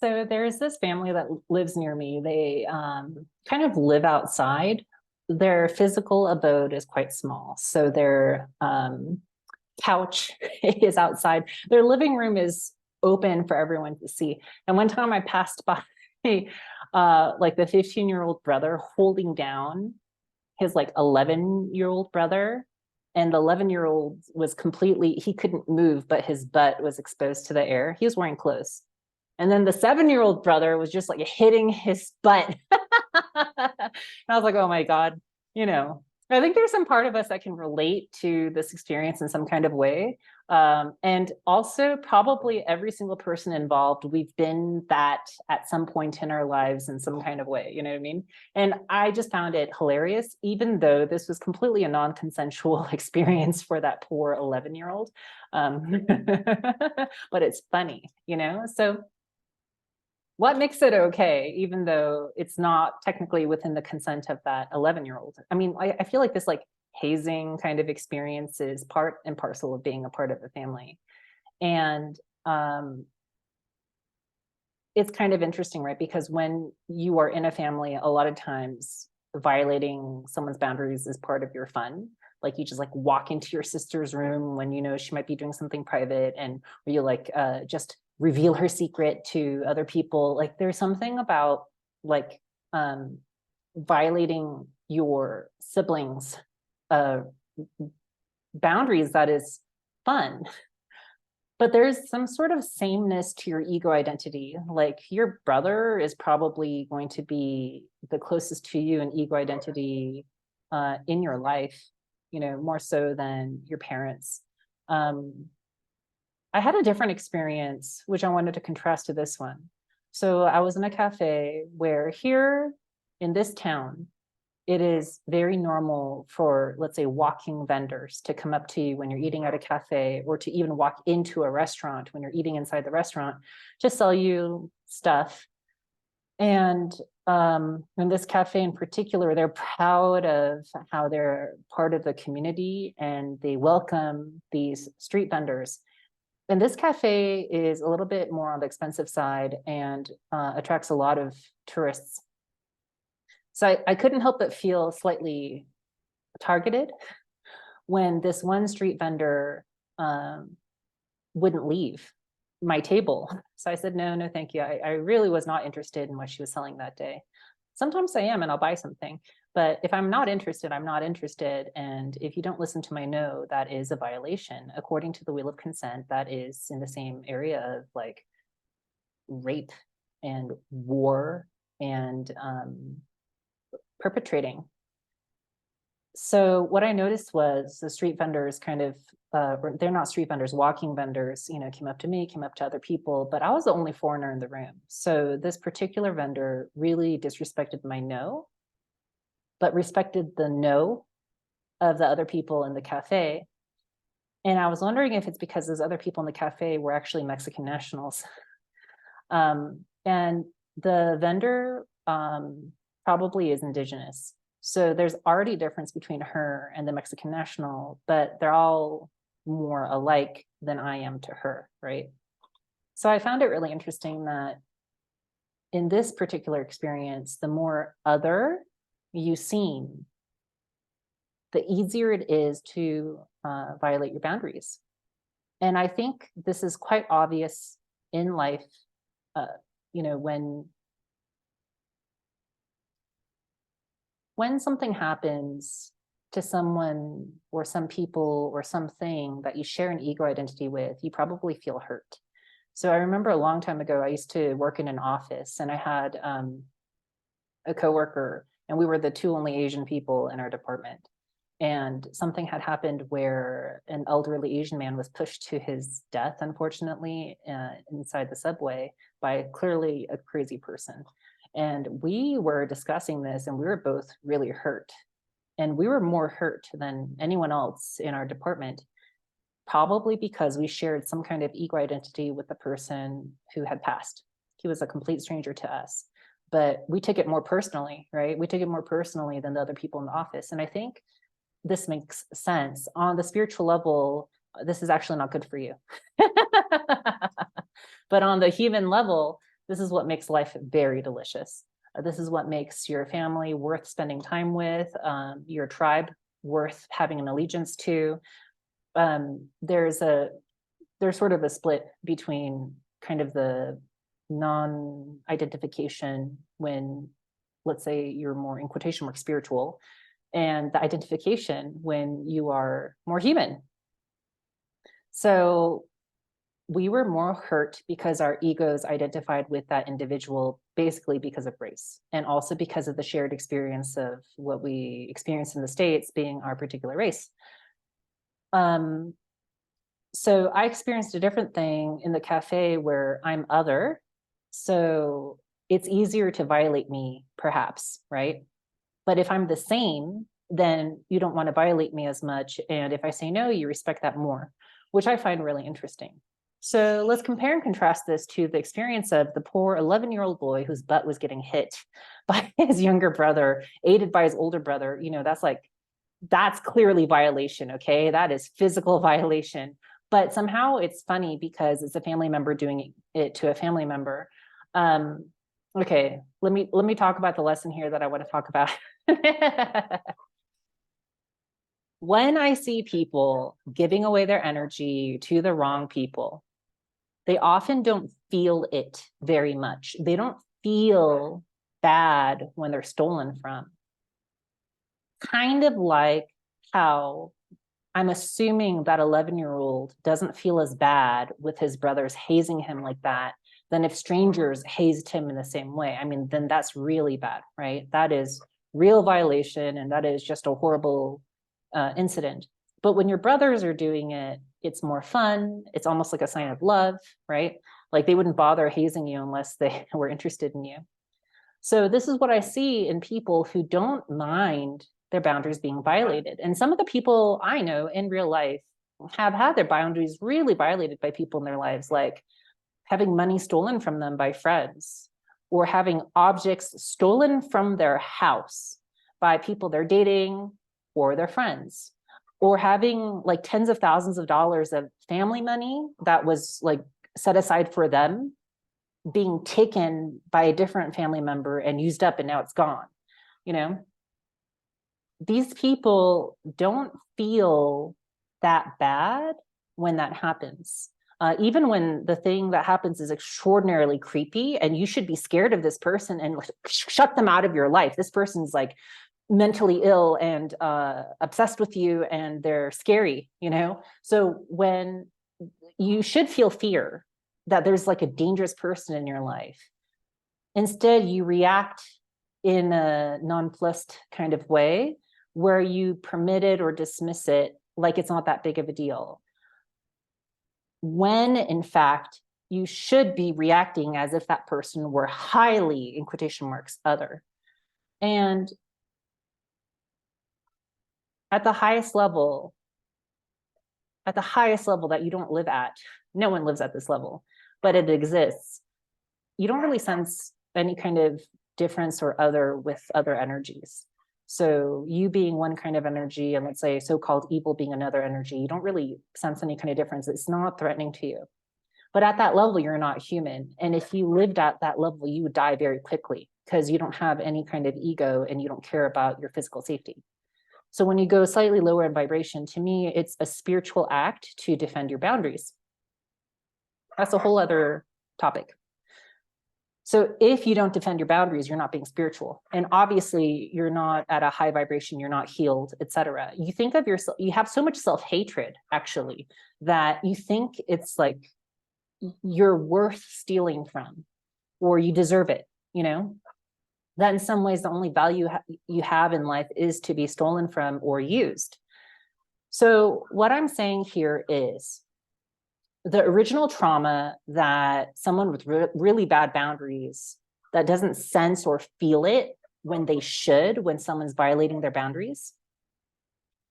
So there's this family that lives near me. They kind of live outside. Their physical abode is quite small. So their couch is outside. Their living room is open for everyone to see. And one time I passed by like the 15-year-old brother holding down his like 11-year-old brother. And the 11-year-old was completely, he couldn't move, but his butt was exposed to the air. He was wearing clothes. And then the 7-year-old brother was just like hitting his butt. And I was like, oh my God, I think there's some part of us that can relate to this experience in some kind of way. And also probably every single person involved, we've been that at some point in our lives in some kind of way, you know what I mean? And I just found it hilarious, even though this was completely a non-consensual experience for that poor 11-year-old. But it's funny, So what makes it okay, even though it's not technically within the consent of that 11-year-old? I mean, I feel like this like hazing kind of experience is part and parcel of being a part of a family. And it's kind of interesting, right? Because when you are in a family, a lot of times violating someone's boundaries is part of your fun. Like you just like walk into your sister's room when she might be doing something private, and or you like just reveal her secret to other people. Like there's something about like violating your siblings' boundaries that is fun. But there's some sort of sameness to your ego identity. Like your brother is probably going to be the closest to you in ego identity in your life, more so than your parents. I had a different experience, which I wanted to contrast to this one. So I was in a cafe where here in this town, it is very normal for, let's say, walking vendors to come up to you when you're eating at a cafe, or to even walk into a restaurant when you're eating inside the restaurant to sell you stuff. And in this cafe in particular, they're proud of how they're part of the community and they welcome these street vendors. And this cafe is a little bit more on the expensive side and attracts a lot of tourists. So I couldn't help but feel slightly targeted when this one street vendor wouldn't leave my table. So I said, no, thank you. I really was not interested in what she was selling that day. Sometimes I am, and I'll buy something. But if I'm not interested, I'm not interested. And if you don't listen to my no, that is a violation. According to the Wheel of Consent, that is in the same area of like rape and war and perpetrating. So what I noticed was the street vendors kind of, they're not street vendors, walking vendors, came up to me, came up to other people, but I was the only foreigner in the room. So this particular vendor really disrespected my no, but respected the no of the other people in the cafe. And I was wondering if it's because those other people in the cafe were actually Mexican nationals. And the vendor probably is indigenous. So there's already a difference between her and the Mexican national, but they're all more alike than I am to her, right? So I found it really interesting that in this particular experience, the more other you seem, the easier it is to violate your boundaries. And I think this is quite obvious in life, when something happens to someone or some people or something that you share an ego identity with, you probably feel hurt. So I remember a long time ago, I used to work in an office and I had a coworker, and we were the two only Asian people in our department. And something had happened where an elderly Asian man was pushed to his death, unfortunately, inside the subway by clearly a crazy person. And we were discussing this and we were both really hurt. And we were more hurt than anyone else in our department, probably because we shared some kind of ego identity with the person who had passed. He was a complete stranger to us, but we took it more personally, right? We took it more personally than the other people in the office. And I think this makes sense. On the spiritual level, this is actually not good for you. But on the human level, This is what makes life very delicious. This is what makes your family worth spending time with, your tribe worth having an allegiance to. There's sort of a split between kind of the non-identification when, let's say, you're more, in quotation marks, spiritual, and the identification when you are more human. So we were more hurt because our egos identified with that individual, basically because of race, and also because of the shared experience of what we experienced in the States being our particular race. So I experienced a different thing in the cafe where I'm other. So it's easier to violate me, perhaps, right? But if I'm the same, then you don't want to violate me as much. And if I say no, you respect that more, which I find really interesting. So let's compare and contrast this to the experience of the poor 11-year-old boy whose butt was getting hit by his younger brother, aided by his older brother. You know, that's clearly violation, okay? That is physical violation. But somehow it's funny because it's a family member doing it to a family member. Okay, let me talk about the lesson here that I want to talk about. When I see people giving away their energy to the wrong people, they often don't feel it very much. They don't feel bad when they're stolen from. Kind of like how I'm assuming that 11-year-old doesn't feel as bad with his brothers hazing him like that than if strangers hazed him in the same way. I mean, then that's really bad, right? That is real violation, and that is just a horrible incident. But when your brothers are doing it, it's more fun. It's almost like a sign of love, right? Like they wouldn't bother hazing you unless they were interested in you. So this is what I see in people who don't mind their boundaries being violated. And some of the people I know in real life have had their boundaries really violated by people in their lives, like having money stolen from them by friends, or having objects stolen from their house by people they're dating or their friends, or having like tens of thousands of dollars of family money that was like set aside for them being taken by a different family member and used up, and now it's gone. You know, these people don't feel that bad when that happens. Even when the thing that happens is extraordinarily creepy and you should be scared of this person and shut them out of your life. This person's like mentally ill and obsessed with you, and they're scary, you know? So when you should feel fear that there's like a dangerous person in your life, instead you react in a nonplussed kind of way where you permit it or dismiss it like it's not that big of a deal. When in fact, you should be reacting as if that person were highly, in quotation marks, other. And at the highest level that you don't live at, no one lives at this level, but it exists, you don't really sense any kind of difference or other with other energies. So you being one kind of energy and let's say so-called evil being another energy, you don't really sense any kind of difference. It's not threatening to you. But at that level, you're not human. And if you lived at that level, you would die very quickly because you don't have any kind of ego and you don't care about your physical safety. So when you go slightly lower in vibration, to me, it's a spiritual act to defend your boundaries. That's a whole other topic. So if you don't defend your boundaries, you're not being spiritual. And obviously you're not at a high vibration, you're not healed, etc. You think of yourself, you have so much self-hatred actually, that you think it's like you're worth stealing from, or you deserve it, you know? That in some ways, the only value you have in life is to be stolen from or used. So what I'm saying here is, the original trauma that someone with really bad boundaries that doesn't sense or feel it when they should, when someone's violating their boundaries,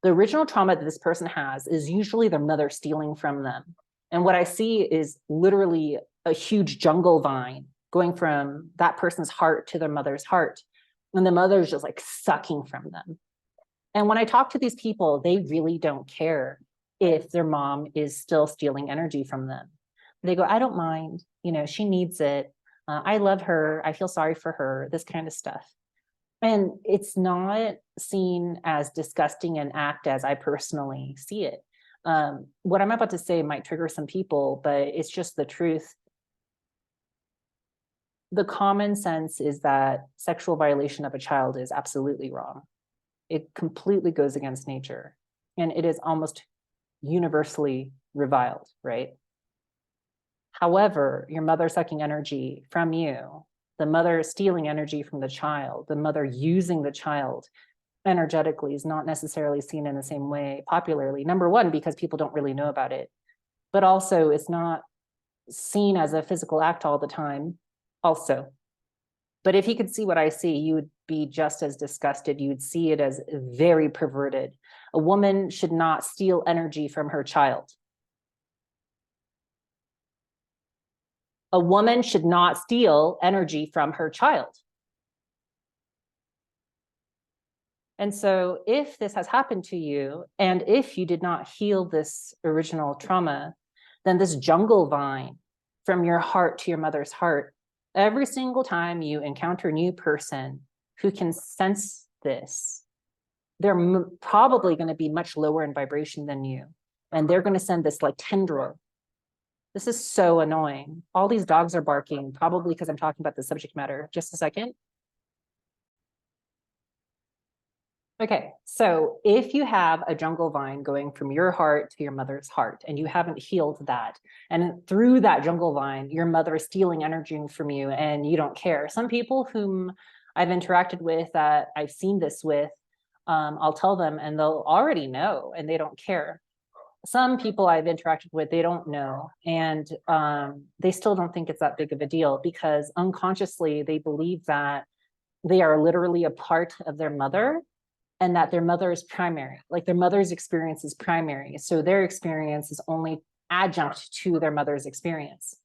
the original trauma that this person has is usually their mother stealing from them. And what I see is literally a huge jungle vine going from that person's heart to their mother's heart. And the mother's just like sucking from them. And when I talk to these people, they really don't care if their mom is still stealing energy from them. They go, I don't mind, you know, she needs it. I love her, I feel sorry for her, this kind of stuff. And it's not seen as disgusting an act as I personally see it. What I'm about to say might trigger some people, but it's just the truth. The common sense is that sexual violation of a child is absolutely wrong. It completely goes against nature, and it is almost universally reviled, right? However, your mother sucking energy from you, the mother stealing energy from the child, the mother using the child energetically is not necessarily seen in the same way popularly. Number one, because people don't really know about it, but also it's not seen as a physical act all the time also. But if you could see what I see, you would be just as disgusted. You would see it as very perverted. A woman should not steal energy from her child. A woman should not steal energy from her child. And so if this has happened to you, and if you did not heal this original trauma, then this jungle vine from your heart to your mother's heart, every single time you encounter a new person who can sense this, they're probably going to be much lower in vibration than you. And they're going to send this like tendril. This is so annoying. All these dogs are barking, probably because I'm talking about the subject matter. Just a second. Okay, so if you have a jungle vine going from your heart to your mother's heart, and you haven't healed that, and through that jungle vine, your mother is stealing energy from you and you don't care. Some people whom I've interacted with, that I've seen this with, I'll tell them and they'll already know and they don't care. Some people I've interacted with, they don't know, and they still don't think it's that big of a deal, because unconsciously they believe that they are literally a part of their mother, and that their mother is primary, like their mother's experience is primary. So their experience is only adjunct to their mother's experience.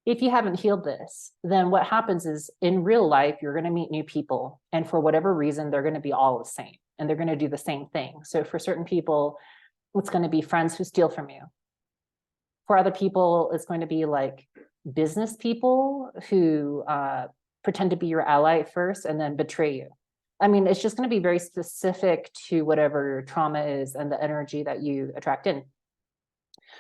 If you haven't healed this, then what happens is in real life, you're going to meet new people. And for whatever reason, they're going to be all the same and they're going to do the same thing. So for certain people, it's going to be friends who steal from you. For other people, it's going to be like business people who pretend to be your ally at first and then betray you. I mean, it's just going to be very specific to whatever your trauma is and the energy that you attract in.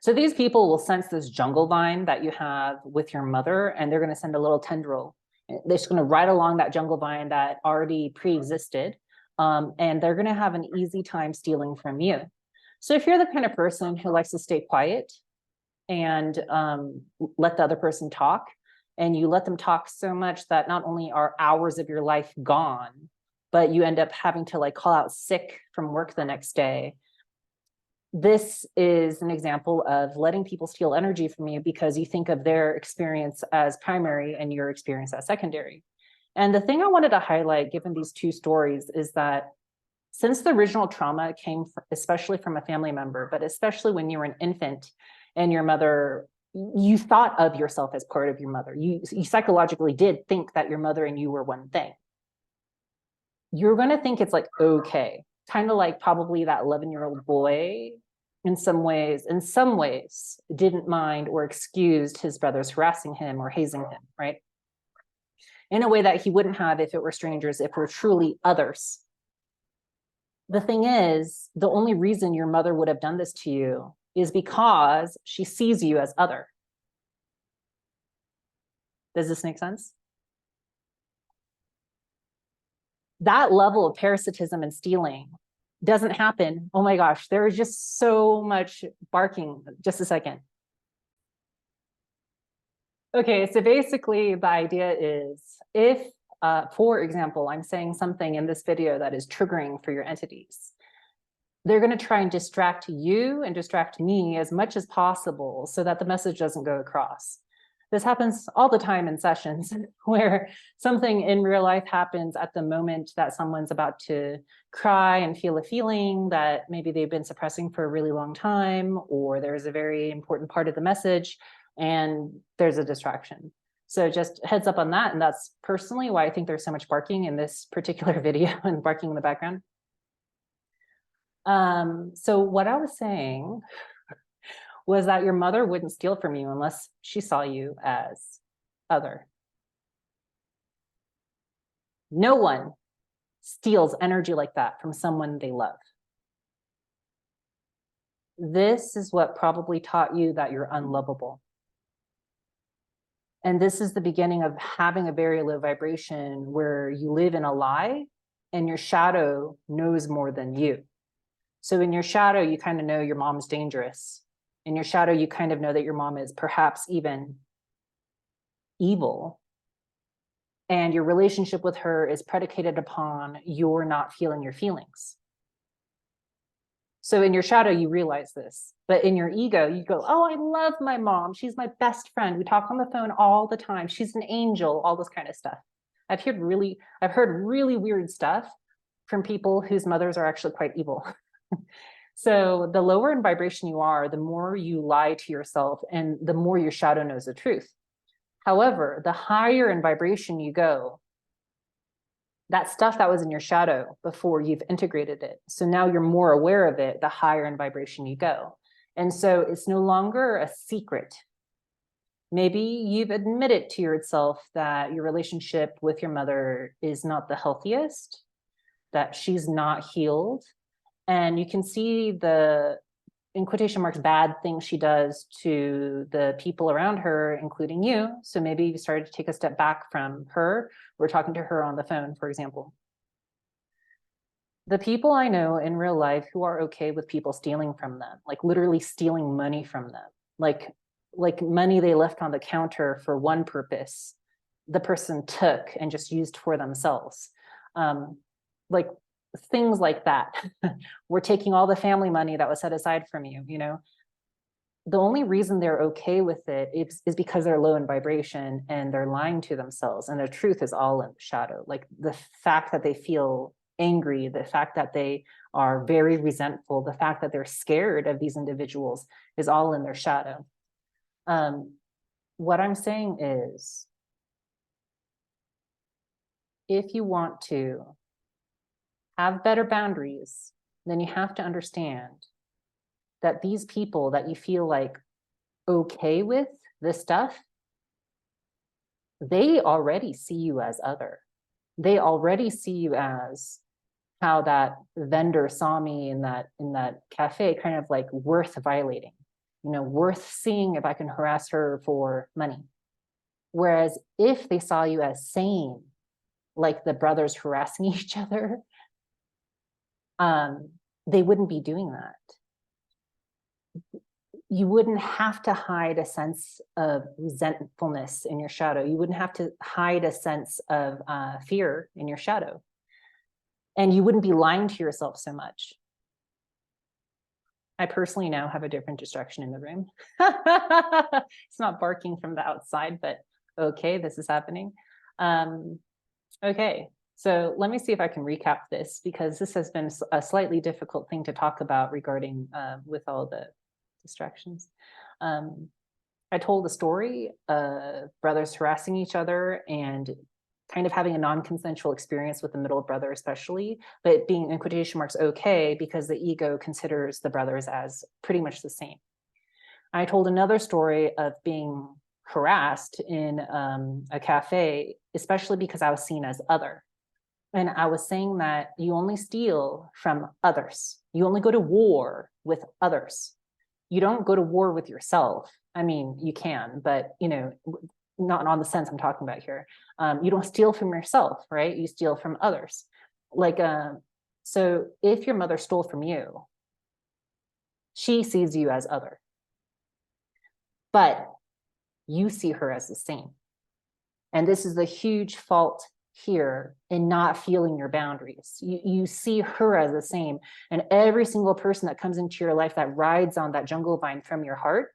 So these people will sense this jungle vine that you have with your mother, and they're going to send a little tendril. They're just going to ride along that jungle vine that already pre-existed, and they're going to have an easy time stealing from you. So if you're the kind of person who likes to stay quiet and let the other person talk, and you let them talk so much that not only are hours of your life gone, but you end up having to like call out sick from work the next day. This is an example of letting people steal energy from you because you think of their experience as primary and your experience as secondary. And the thing I wanted to highlight, given these two stories, is that since the original trauma came especially from a family member, but especially when you were an infant and your mother, you thought of yourself as part of your mother. You psychologically did think that your mother and you were one thing. You're going to think it's like, okay, kind of like probably that 11-year-old boy in some ways didn't mind or excused his brothers harassing him or hazing him, right? In a way that he wouldn't have if it were strangers, if it were truly others. The thing is, the only reason your mother would have done this to you is because she sees you as other. Does this make sense? That level of parasitism and stealing doesn't happen. Oh my gosh, there is just so much barking. Just a second. Okay, so basically the idea is if, for example, I'm saying something in this video that is triggering for your entities, they're going to try and distract you and distract me as much as possible so that the message doesn't go across. This happens all the time in sessions where something in real life happens at the moment that someone's about to cry and feel a feeling that maybe they've been suppressing for a really long time, or there's a very important part of the message and there's a distraction. So just heads up on that. And that's personally why I think there's so much barking in this particular video and barking in the background. So what I was saying was that your mother wouldn't steal from you unless she saw you as other. No one steals energy like that from someone they love. This is what probably taught you that you're unlovable. And this is the beginning of having a very low vibration where you live in a lie and your shadow knows more than you. So in your shadow, you kind of know your mom's dangerous. In your shadow, you kind of know that your mom is perhaps even evil. And your relationship with her is predicated upon your not feeling your feelings. So in your shadow, you realize this, but in your ego, you go, oh, I love my mom. She's my best friend. We talk on the phone all the time. She's an angel, all this kind of stuff. I've heard really weird stuff from people whose mothers are actually quite evil. So the lower in vibration you are, the more you lie to yourself and the more your shadow knows the truth. However, the higher in vibration you go, that stuff that was in your shadow before, you've integrated it. So now you're more aware of it, the higher in vibration you go. And so it's no longer a secret. Maybe you've admitted to yourself that your relationship with your mother is not the healthiest, that she's not healed. And you can see the, in quotation marks, bad things she does to the people around her, including you. So maybe you started to take a step back from her. We're talking to her on the phone, for example. The people I know in real life who are okay with people stealing from them, like literally stealing money from them, like money they left on the counter for one purpose, the person took and just used for themselves. Like things like that. We're taking all the family money that was set aside from you, you know. The only reason they're okay with it is because they're low in vibration and they're lying to themselves, and the truth is all in the shadow. Like the fact that they feel angry, the fact that they are very resentful, the fact that they're scared of these individuals is all in their shadow. What I'm saying is, if you want to have better boundaries, then you have to understand that these people that you feel like okay with this stuff, they already see you as other. They already see you as how that vendor saw me in that cafe, kind of like worth violating, you know, worth seeing if I can harass her for money. Whereas if they saw you as sane, like the brothers harassing each other, they wouldn't be doing that. You wouldn't have to hide a sense of resentfulness in your shadow. You wouldn't have to hide a sense of fear in your shadow. And you wouldn't be lying to yourself so much. I personally now have a different distraction in the room. It's not barking from the outside, but okay, this is happening. Okay, so let me see if I can recap this, because this has been a slightly difficult thing to talk about regarding with all the distractions. I told the story of brothers harassing each other and kind of having a non-consensual experience with the middle brother especially, but being in quotation marks okay because the ego considers the brothers as pretty much the same. I told another story of being harassed in a cafe, especially because I was seen as other. And I was saying that you only steal from others. You only go to war with others. You don't go to war with yourself. I mean, you can, but you know, not on the sense I'm talking about here. You don't steal from yourself, right? You steal from others. Like, so if your mother stole from you, she sees you as other, but you see her as the same. And this is the huge fault here in not feeling your boundaries. You see her as the same. And every single person that comes into your life that rides on that jungle vine from your heart,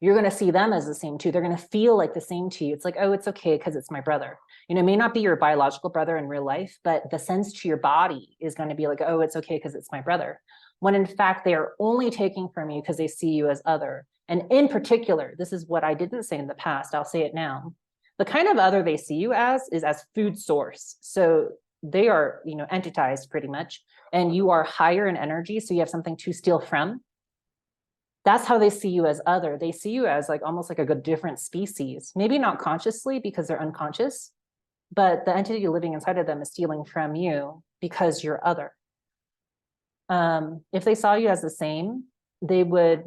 you're going to see them as the same too. They're going to feel like the same to you. It's like, oh, it's okay because it's my brother. You know, it may not be your biological brother in real life, but the sense to your body is going to be like, oh, it's okay because it's my brother. When in fact, they are only taking from you because they see you as other. And in particular, this is what I didn't say in the past, I'll say it now. The kind of other they see you as is as food source. So they are, you know, entitized pretty much, and you are higher in energy. So you have something to steal from. that's how they see you as other. They see you as like almost like a different species, maybe not consciously because they're unconscious, but the entity living inside of them is stealing from you because you're other. If they saw you as the same, they would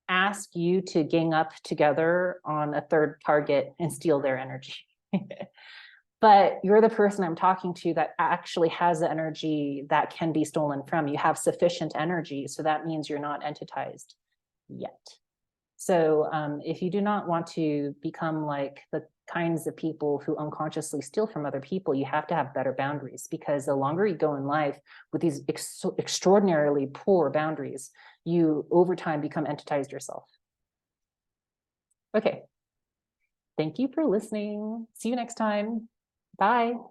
ask you to gang up together on a third target and steal their energy. But you're the person I'm talking to that actually has the energy that can be stolen from. You have sufficient energy, so that means you're not entitized yet. So if you do not want to become like the kinds of people who unconsciously steal from other people, you have to have better boundaries, because the longer you go in life with these extraordinarily poor boundaries, you over time become entitized yourself. Okay. Thank you for listening. See you next time. Bye.